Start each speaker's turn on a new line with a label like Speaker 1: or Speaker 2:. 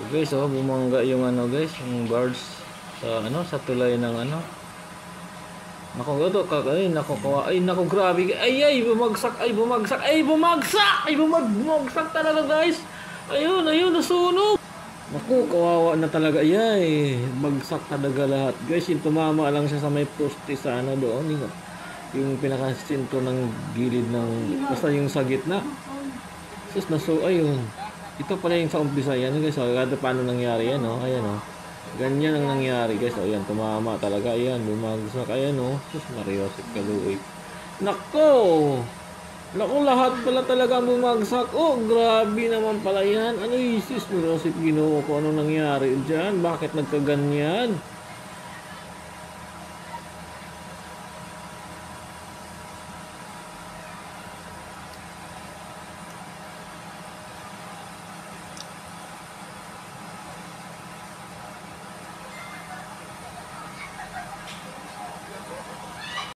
Speaker 1: So guys, oh, bumangga yung ano guys, yung birds sa ano, sa tulay ng ano. Nako, gato ka, ay nako, kawa, ay nako, grabe. Ay, bumagsak, ay bumagsak, ay bumagsak, ay bumagsak talaga guys. Ayun, nasunog. Naku, kawawa na talaga. Ay, bagsak talaga lahat. Guys, yung tumama lang siya sa may poste sa ano doon. Yung pinaka-sentro ng gilid ng, basta yung sa gitna. Sus, ayun. Ito pala yung sa umpisa yan guys. So, kada paano nangyari yan, oh. Ayan, oh. Ganyan ang nangyari guys. O, ayan, tumama talaga. Ayan, bumagsak. Ayan, oh. Sus, Mariosip Kaluig. Nako! Naku, lahat pala talaga bumagsak. Oh, grabe naman pala yan. Ano isis, Mariosip, Ginoo ko? Ano nangyari dyan? Bakit nagkaganyan?